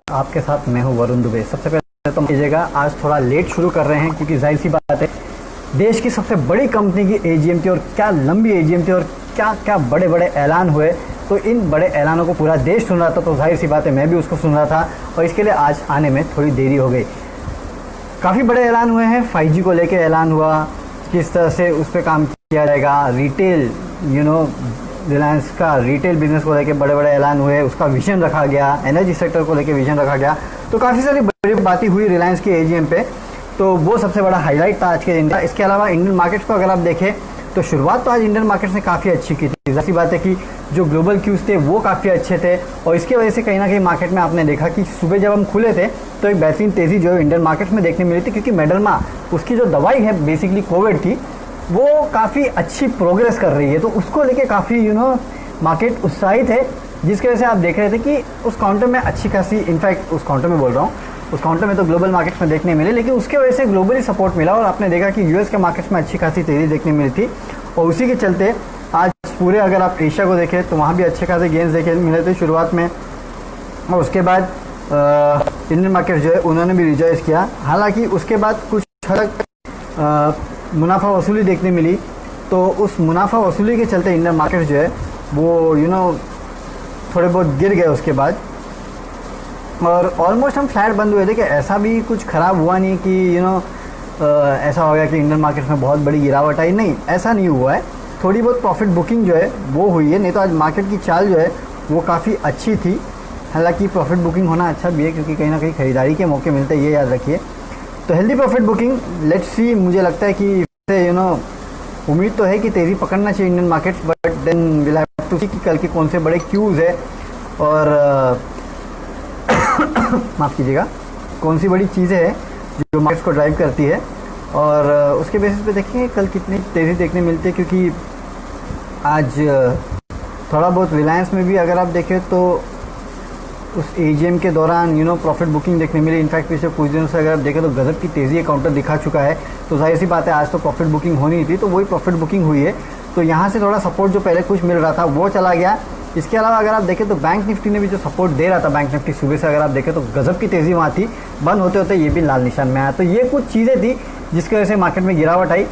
आपके साथ मैं हूं वरुण दुबे। सबसे पहले तो कीजिएगा, आज थोड़ा लेट शुरू कर रहे हैं क्योंकि जाहिर सी बात है, देश की सबसे बड़ी कंपनी की एजीएम थी और क्या लंबी एजीएम थी और क्या क्या बड़े बड़े ऐलान हुए। तो इन बड़े ऐलानों को पूरा देश सुन रहा था, तो जाहिर सी बात है मैं भी उसको सुन रहा था और इसके लिए आज आने में थोड़ी देरी हो गई। काफ़ी बड़े ऐलान हुए हैं। 5G को लेके ऐलान हुआ, किस तरह से उस पर काम किया जाएगा। रिटेल रिलायंस का रिटेल बिजनेस को लेके बड़े बड़े ऐलान हुए, उसका विजन रखा गया। एनर्जी सेक्टर को लेके विजन रखा गया। तो काफ़ी सारी बड़ी बातें हुई रिलायंस की एजीएम पे, तो वो सबसे बड़ा हाईलाइट था आज के दिन का। इसके अलावा इंडियन मार्केट्स को अगर आप देखें तो शुरुआत तो आज इंडियन मार्केट्स ने काफ़ी अच्छी की थी। ऐसी बात है कि जो ग्लोबल क्यूज थे वो काफ़ी अच्छे थे और इसकी वजह से कहीं ना कहीं मार्केट में आपने देखा कि सुबह जब हम खुले थे तो एक बेहतरीन तेज़ी जो है इंडियन मार्केट्स में देखने मिली थी, क्योंकि मेडरमा उसकी जो दवाई है बेसिकली कोविड की, वो काफ़ी अच्छी प्रोग्रेस कर रही है। तो उसको लेके काफ़ी मार्केट उत्साहित है, जिसकी वजह से आप देख रहे थे कि उस काउंटर में अच्छी खासी, इनफैक्ट उस काउंटर में बोल रहा हूँ, उस काउंटर में तो ग्लोबल मार्केट्स में देखने मिले, लेकिन उसके वजह से ग्लोबली सपोर्ट मिला और आपने देखा कि यूएस के मार्केट्स में अच्छी खासी तेज़ी देखने मिली थी। और उसी के चलते आज पूरे अगर आप एशिया को देखें तो वहाँ भी अच्छे खासे गेंस देखे मिले थे शुरुआत में। और उसके बाद इंडियन मार्केट जो है उन्होंने भी रिजॉइस किया। हालांकि उसके बाद कुछ हद मुनाफा वसूली देखने मिली, तो उस मुनाफा वसूली के चलते इंडियन मार्केट जो है वो थोड़े बहुत गिर गए उसके बाद, और ऑलमोस्ट हम फ्लैट बंद हुए थे। कि ऐसा भी कुछ ख़राब हुआ नहीं कि ऐसा हो गया कि इंडियन मार्केट में बहुत बड़ी गिरावट आई, नहीं, ऐसा नहीं हुआ है। थोड़ी बहुत प्रॉफिट बुकिंग जो है वो हुई है, नहीं तो आज मार्केट की चाल जो है वो काफ़ी अच्छी थी। हालांकि प्रॉफिट बुकिंग होना अच्छा भी है क्योंकि कहीं ना कहीं खरीदारी के मौके मिलते हैं, ये याद रखिए। तो healthy profit booking, let's see. मुझे लगता है कि उम्मीद तो है कि तेज़ी पकड़ना चाहिए Indian markets, but then will have to see कि कल के कौन से बड़े क्यूज़ है और माफ़ कीजिएगा, कौन सी बड़ी चीज़ें हैं जो मार्केट्स को ड्राइव करती है, और उसके बेसिस पे देखेंगे कल कितनी तेज़ी देखने मिलती है। क्योंकि आज थोड़ा बहुत रिलायंस में भी अगर आप देखें तो उस एजीएम के दौरान प्रॉफिट बुकिंग देखने मिली। इनफैक्ट पिछले कुछ दिनों से अगर आप देखें तो गजब की तेज़ी काउंटर दिखा चुका है। तो जाहिर सी बात है आज तो प्रॉफिट बुकिंग होनी थी, तो वही प्रॉफिट बुकिंग हुई है। तो यहाँ से थोड़ा सपोर्ट जो पहले कुछ मिल रहा था वो चला गया। इसके अलावा अगर आप देखें तो बैंक निफ्टी ने भी जो सपोर्ट दे रहा था, बैंक निफ्टी सुबह से अगर आप देखें तो गजब की तेज़ी वहाँ थी, बंद होते होते ये भी लाल निशान में आया। तो ये कुछ चीज़ें थी जिसकी वजह से मार्केट में गिरावट आई।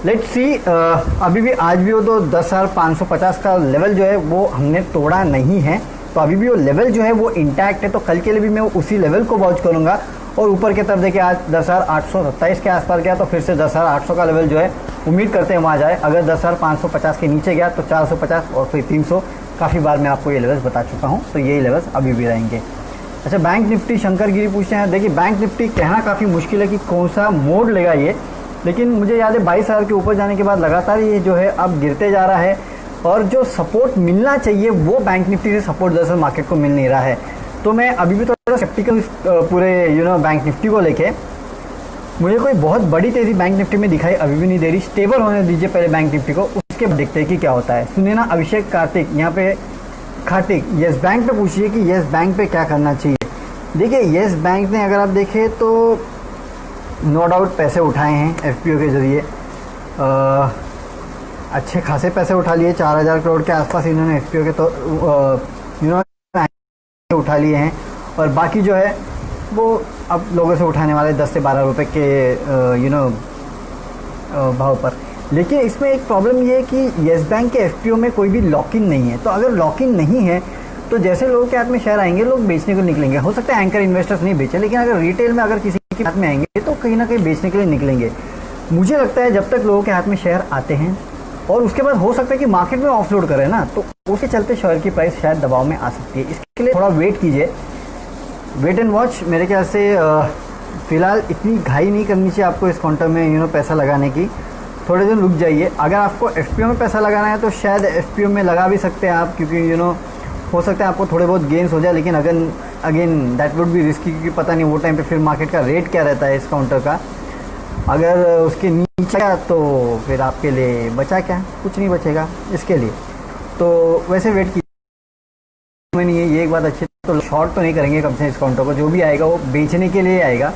लेट्स सी, अभी भी आज भी वो तो 10,550 का लेवल जो है वो हमने तोड़ा नहीं है, तो अभी भी वो लेवल जो है वो इंटैक्ट है। तो कल के लिए भी मैं उसी लेवल को वॉच करूँगा और ऊपर की तरफ देखिए आज 10,827 के आसपास गया, तो फिर से 10,800 का लेवल जो है उम्मीद करते हैं वहाँ जाए। अगर 10,550 के नीचे गया तो 450 और फिर 300। काफ़ी बार मैं आपको ये लेवल्स बता चुका हूँ, तो यही लेवल्स अभी भी रहेंगे। अच्छा, बैंक निफ्टी, शंकर गिरी पूछते हैं। देखिए बैंक निफ्टी कहना काफ़ी मुश्किल है कि कौन सा मोड लेगा ये, लेकिन मुझे याद है 22,000 के ऊपर जाने के बाद लगातार ये जो है अब गिरते जा रहा है और जो सपोर्ट मिलना चाहिए वो बैंक निफ्टी से सपोर्ट दरअसल मार्केट को मिल नहीं रहा है। तो मैं अभी भी थोड़ा स्केप्टिकल पूरे बैंक निफ्टी को लेके। मुझे कोई बहुत बड़ी तेज़ी बैंक निफ्टी में दिखाई अभी भी नहीं दे रही। स्टेबल होने दीजिए पहले बैंक निफ्टी को, उसके बाद देखते हैं कि क्या होता है। सुनिए ना, अभिषेक कार्तिक यहाँ पे, कार्तिक येस बैंक पे पूछिए कि येस बैंक पे क्या करना चाहिए। देखिए येस बैंक ने अगर आप देखें तो नो डाउट पैसे उठाए हैं एफपीओ के ज़रिए, अच्छे खासे पैसे उठा लिए। 4,000 करोड़ के आसपास इन्होंने एफपीओ के तो उठा लिए हैं, और बाकी जो है वो अब लोगों से उठाने वाले 10 से 12 रुपए के भाव पर। लेकिन इसमें एक प्रॉब्लम ये है कि येस बैंक के एफपीओ में कोई भी लॉक इन नहीं है। तो अगर लॉक इन नहीं है तो जैसे लोगों के हाथ में शेयर आएंगे लोग बेचने को निकलेंगे। हो सकता है एंकर इन्वेस्टर्स नहीं बेचे, लेकिन अगर रिटेल में अगर किसी के हाथ में आएंगे तो कहीं ना कहीं बेचने के लिए निकलेंगे। मुझे लगता है जब तक लोगों के हाथ में शेयर आते हैं और उसके बाद हो सकता है कि मार्केट में ऑफलोड करें ना, तो उसके चलते शेयर की प्राइस शायद दबाव में आ सकती है। इसके लिए थोड़ा वेट कीजिए, वेट एंड वॉच। मेरे ख्याल से फ़िलहाल इतनी घाई नहीं करनी चाहिए आपको इस काउंटर में पैसा लगाने की। थोड़े दिन रुक जाइए। अगर आपको एफपीओ में पैसा लगाना है तो शायद एफपीओ में लगा भी सकते हैं आप, क्योंकि हो सकता है आपको थोड़े बहुत गेंस हो जाए, लेकिन again that would be risky, क्योंकि पता नहीं वो टाइम पे फिर मार्केट का रेट क्या रहता है इस काउंटर का। अगर उसके नीचे गया तो फिर आपके लिए बचा क्या, कुछ नहीं बचेगा इसके लिए। तो वैसे वेट की नहीं है, ये एक बात अच्छी। तो शॉर्ट तो नहीं करेंगे कम से इस काउंटर को, जो भी आएगा वो बेचने के लिए आएगा।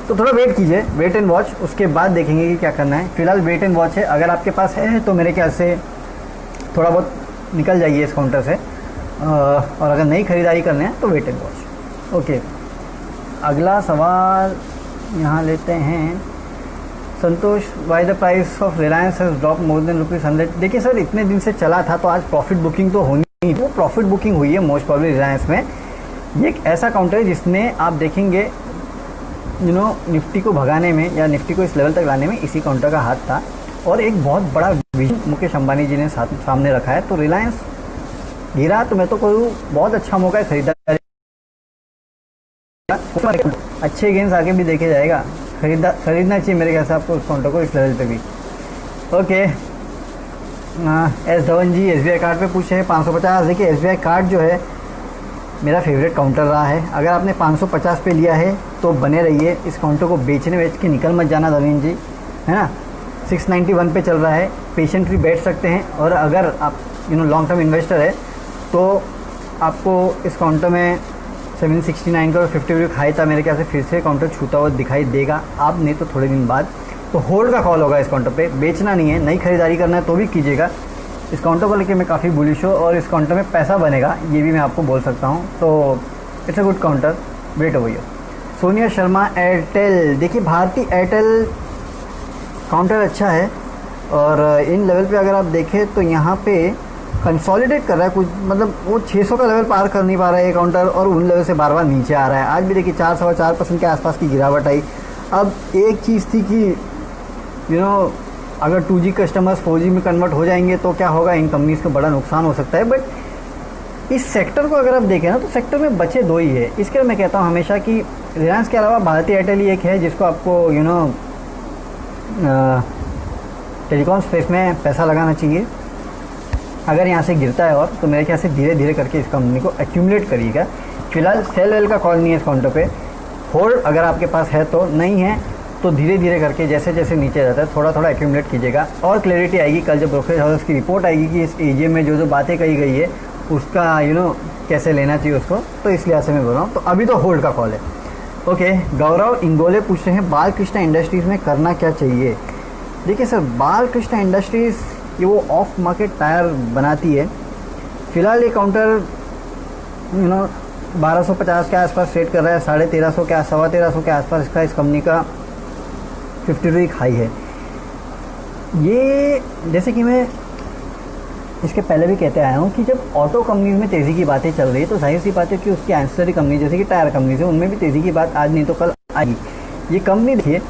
तो थोड़ा वेट कीजिए, वेट एंड वॉच, उसके बाद देखेंगे कि क्या करना है। फिलहाल वेट एंड वॉच है। अगर आपके पास है तो मेरे ख्याल से थोड़ा बहुत निकल जाइए इस काउंटर से, और अगर नहीं खरीदारी करना है तो वेट एंड वॉच। ओके, अगला सवाल यहाँ लेते हैं। Santosh, why the price of Reliance has drop more than ₹100। देखिए सर, इतने दिन से चला था तो आज प्रॉफिट बुकिंग तो होनी ही, वो प्रॉफिट बुकिंग हुई है मोस्ट प्रॉब्ली रिलायंस में। ये एक ऐसा काउंटर है जिसने आप देखेंगे निफ्टी को भगाने में या निफ्टी को इस लेवल तक लाने में इसी काउंटर का हाथ था, और एक बहुत बड़ा विजन मुकेश अंबानी जी ने सामने रखा है। तो रिलायंस गिरा तो मैं तो कहूँ बहुत अच्छा मौका है खरीदारी, अच्छे गेंस आगे भी देखे जाएगा, खरीदना चाहिए मेरे ख्याल से आपको उस काउंटर को इस लेवल पे भी। ओके, एस धवन जी SBI कार्ड पे पूछे हैं 550। देखिए SBI कार्ड जो है मेरा फेवरेट काउंटर रहा है। अगर आपने 550 पे लिया है तो बने रहिए, इस काउंटर को बेच के निकल मत जाना धवन जी, है ना। 691 पे चल रहा है, पेशेंटली बैठ सकते हैं। और अगर आप लॉन्ग टर्म इन्वेस्टर है तो आपको इस काउंटर में 769 का 50 वीक हाई था, मेरे ख्याल से फिर से काउंटर छूता हुआ दिखाई देगा। आप नहीं तो थोड़े दिन बाद तो होल्ड का कॉल होगा इस काउंटर पे, बेचना नहीं है। नई खरीदारी करना है तो भी कीजिएगा। इस काउंटर को लेकर मैं काफ़ी बुलिश हूँ और इस काउंटर में पैसा बनेगा, ये भी मैं आपको बोल सकता हूँ। तो it's a good counter, wait over here. Sonia Sharma, Airtel, देखिए भारती एयरटेल काउंटर अच्छा है और इन लेवल पे अगर आप देखें तो यहाँ पे कंसोलिडेट कर रहा है कुछ, मतलब वो 600 का लेवल पार कर नहीं पा रहा है ये काउंटर और उन लेवल से बार बार नीचे आ रहा है। आज भी देखिए 4-4% के आसपास की गिरावट आई। अब एक चीज़ थी कि अगर 2G कस्टमर्स 4G में कन्वर्ट हो जाएंगे तो क्या होगा, इन कंपनीज़ को बड़ा नुकसान हो सकता है। बट इस सेक्टर को अगर आप देखें ना तो सेक्टर में बचे दो ही है। इसके लिए मैं कहता हूँ हमेशा कि रिलायंस के अलावा भारती एयरटेल ही एक है जिसको आपको टेलीकॉम स्पेस में पैसा लगाना चाहिए। अगर यहाँ से गिरता है और तो मेरे ख्याल से धीरे धीरे करके इस कंपनी को एक्यूमुलेट करिएगा। फिलहाल सेल वेल का कॉल नहीं है इस काउंटर पे, होल्ड अगर आपके पास है तो, नहीं है तो धीरे धीरे करके जैसे जैसे नीचे जाता है थोड़ा थोड़ा एक्यूमुलेट कीजिएगा। और क्लैरिटी आएगी कल जब ब्रोकरेज हाउस की रिपोर्ट आएगी कि इस AGM में जो बातें कही गई है उसका कैसे लेना चाहिए उसको, तो इस लिहाज से मैं बोल रहा हूँ। तो अभी तो होल्ड का कॉल है। ओके, गौरव इंगोले पूछ रहे हैं बालकृष्ण इंडस्ट्रीज़ में करना क्या चाहिए। देखिए सर, बालकृष्ण इंडस्ट्रीज़ ये वो ऑफ मार्केट टायर बनाती है। फिलहाल ये काउंटर 1250 के आसपास ट्रेड कर रहा है, 1350 के 1350 के आसपास इसका इस कंपनी का 50 वीक हाई है। ये जैसे कि मैं इसके पहले भी कहते आया हूँ कि जब ऑटो कंपनीज में तेज़ी की बातें चल रही है तो जाहिर सी बात है कि उसकी एंसेसरी कंपनी जैसे कि टायर कंपनीज है उनमें भी तेज़ी की बात आज नहीं तो कल आएगी। ये कंपनी देखिए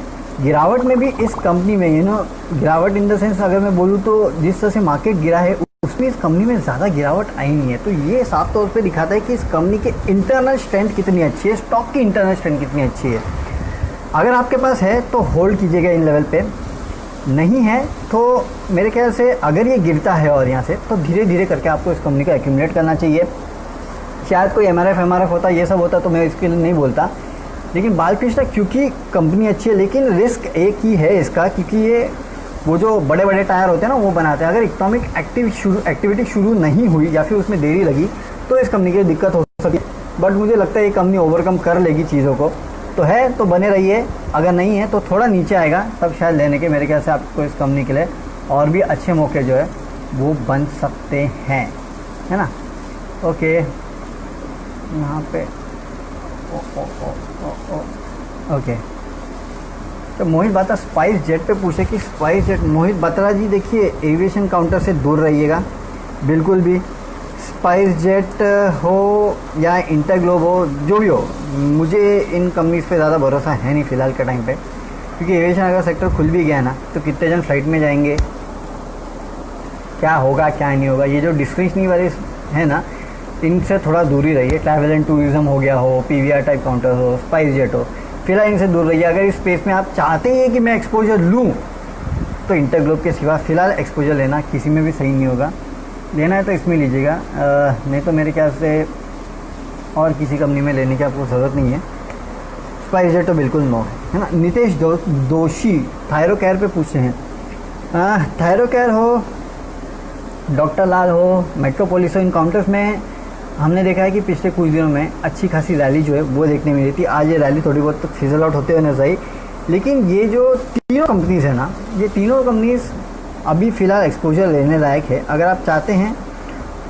गिरावट में भी, इस कंपनी में गिरावट इन द सेंस अगर मैं बोलूँ तो जिस तरह से मार्केट गिरा है उसमें इस कंपनी में ज़्यादा गिरावट आई नहीं है। तो ये साफ तौर पे दिखाता है कि इस कंपनी के इंटरनल स्ट्रेंथ कितनी अच्छी है, स्टॉक की इंटरनल स्ट्रेंथ कितनी अच्छी है। अगर आपके पास है तो होल्ड कीजिएगा इन लेवल पे, नहीं है तो मेरे ख्याल से अगर ये गिरता है और यहाँ से तो धीरे धीरे करके आपको इस कंपनी का एक्यूमुलेट करना चाहिए। शायद कोई MRF होता, ये सब होता तो मैं इसके लिए नहीं बोलता, लेकिन बालकृष्ण क्योंकि कंपनी अच्छी है लेकिन रिस्क एक ही है इसका, क्योंकि ये वो जो बड़े बड़े टायर होते हैं ना वो बनाते हैं। अगर इकोनॉमिक एक्टिविटी शुरू नहीं हुई या फिर उसमें देरी लगी तो इस कंपनी की दिक्कत हो सकती है। बट मुझे लगता है ये कंपनी ओवरकम कर लेगी चीज़ों को। तो है तो बने रहिए, अगर नहीं है तो थोड़ा नीचे आएगा तब शायद लेने के मेरे ख्याल से आपको इस कंपनी के लिए और भी अच्छे मौके जो है वो बन सकते हैं, है ना। ओके, यहाँ पे ओके, तो मोहित बात्रा स्पाइस जेट पे पूछे कि स्पाइस जेट, मोहित बात्रा जी देखिए एविएशन काउंटर से दूर रहिएगा बिल्कुल भी। स्पाइस जेट हो या इंटरग्लोब हो, जो भी हो, मुझे इन कंपनीज पे ज़्यादा भरोसा है नहीं फ़िलहाल के टाइम पे, क्योंकि एविएशन अगर सेक्टर खुल भी गया ना तो कितने जन फ्लाइट में जाएंगे, क्या होगा क्या नहीं होगा। ये जो डिस्क्रिप्शनरी वाले है ना इनसे थोड़ा दूरी रहिए। ट्रैवल एंड टूरिज्म हो गया हो, PVR टाइप काउंटर हो, स्पाइस जेट हो, फिलहाल इनसे दूर रहिए। अगर इस स्पेस में आप चाहते हैं कि मैं एक्सपोजर लूँ तो इंटरग्लोब के सिवा फ़िलहाल एक्सपोजर लेना किसी में भी सही नहीं होगा। लेना है तो इसमें लीजिएगा, नहीं तो मेरे ख्याल से और किसी कंपनी में लेने की आपको ज़रूरत नहीं है। स्पाइस जेट तो बिल्कुल नो है ना। नितेश दोषी थायरोकेयर पे पूछते हैं, थायरोकेयर हो, डॉक्टर लाल हो, मेट्रोपोलिस हो, इन काउंटर्स में हमने देखा है कि पिछले कुछ दिनों में अच्छी खासी रैली जो है वो देखने मिली थी। आज ये रैली थोड़ी बहुत तो फिजल आउट होते हुए नजर आई, लेकिन ये जो तीनों कंपनीज़ है ना, ये तीनों कंपनीज़ अभी फ़िलहाल एक्सपोजर लेने लायक है। अगर आप चाहते हैं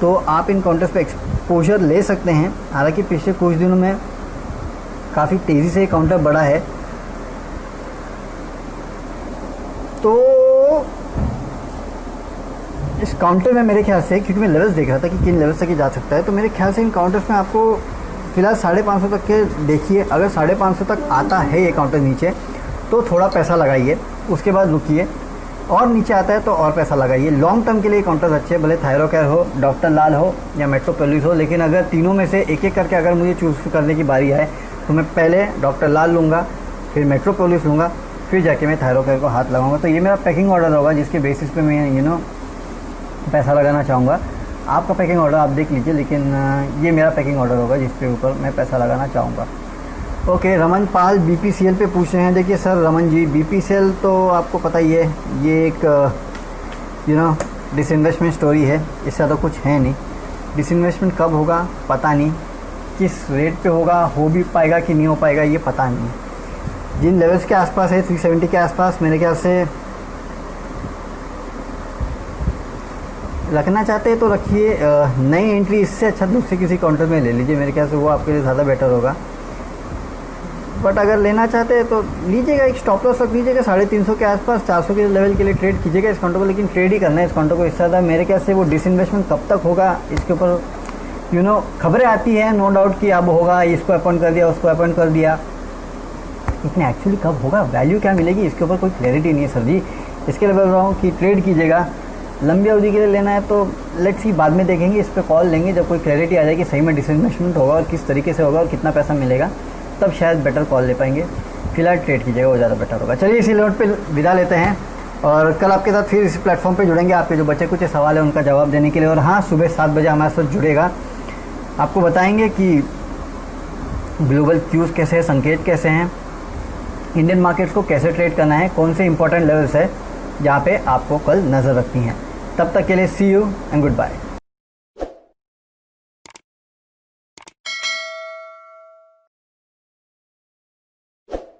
तो आप इन काउंटर्स पे एक्सपोजर ले सकते हैं। हालांकि पिछले कुछ दिनों में काफ़ी तेज़ी से काउंटर बढ़ा है। तो इस काउंटर में मेरे ख्याल से, क्योंकि मैं लेवल्स देख रहा था कि किन लेवल्स तक ये जा सकता है, तो मेरे ख्याल से इन काउंटर्स में आपको फिलहाल 550 तक के देखिए। अगर 550 तक आता है ये काउंटर नीचे तो थोड़ा पैसा लगाइए, उसके बाद रुकिए, और नीचे आता है तो और पैसा लगाइए। लॉन्ग टर्म के लिए काउंटर्स अच्छे, भले थायरोकेयर हो, डॉक्टर लाल हो या मेट्रोपोलिस हो, लेकिन अगर तीनों में से एक एक करके अगर मुझे चूज़ करने की बारी आए तो मैं पहले डॉक्टर लाल लूँगा, फिर मेट्रोपोलिस लूँगा, फिर जाके मैं थायरोकेयर को हाथ लगाऊंगा। तो ये मेरा पैकिंग ऑर्डर होगा जिसके बेसिस पे मैं पैसा लगाना चाहूँगा। आपका पैकिंग ऑर्डर आप देख लीजिए, लेकिन ये मेरा पैकिंग ऑर्डर होगा जिसके ऊपर मैं पैसा लगाना चाहूँगा। ओके, रमन पाल BPCL पे पूछ रहे हैं। देखिए सर रमन जी, BPCL तो आपको पता ही है, ये एक डिसइन्वेस्टमेंट स्टोरी है, इससे ज़्यादा कुछ है नहीं। डिसइन्वेस्टमेंट कब होगा पता नहीं, किस रेट पे होगा, हो भी पाएगा कि नहीं हो पाएगा ये पता नहीं। जिन लेवल्स के आसपास है 370 के आसपास, मेरे ख्याल से रखना चाहते हैं तो रखिए। नई एंट्री इससे अच्छा दूसरे किसी काउंटर में ले लीजिए, मेरे ख्याल से वो आपके लिए ज़्यादा बेटर होगा। बट अगर लेना चाहते हैं तो लीजिएगा, एक स्टॉप लॉस रख लीजिएगा 350 के आसपास, 400 के लेवल के लिए ट्रेड कीजिएगा इस काउंटर को, लेकिन ट्रेड ही करना है इस काउंटर को। इससे ज़्यादा मेरे ख्याल से वो डिसइन्वेस्टमेंट कब तक होगा इसके ऊपर खबरें आती हैं नो डाउट कि अब होगा, इसको अपॉइंट कर दिया, उसको अपॉइंट कर दिया, लेकिन एक्चुअली कब होगा, वैल्यू क्या मिलेगी, इसके ऊपर कोई क्लैरिटी नहीं है सर जी। इसके लिए बोल रहा हूँ कि ट्रेड कीजिएगा। लंबी अवधि के लिए लेना है तो लेट्स सी, बाद में देखेंगे, इस पर कॉल लेंगे जब कोई क्लैरिटी आ जाएगी सही में डिसइन्वेस्टमेंट होगा और किस तरीके से होगा और कितना पैसा मिलेगा, तब शायद बेटर कॉल ले पाएंगे। फिलहाल ट्रेड कीजिएगा, वो ज़्यादा बेटर होगा। चलिए इसी नोट पे विदा लेते हैं और कल आपके साथ फिर इस प्लेटफॉर्म पे जुड़ेंगे आपके जो बच्चे कुछ सवाल है उनका जवाब देने के लिए। और हाँ, सुबह 7 बजे हमारे साथ जुड़ेगा, आपको बताएंगे कि ग्लोबल क्यूज़ कैसे हैं, संकेत कैसे हैं, इंडियन मार्केट्स को कैसे ट्रेड करना है, कौन से इंपॉर्टेंट लेवल्स है जहाँ पे आपको कल नज़र रखनी है। तब तक के लिए सी यू एंड गुड बाय।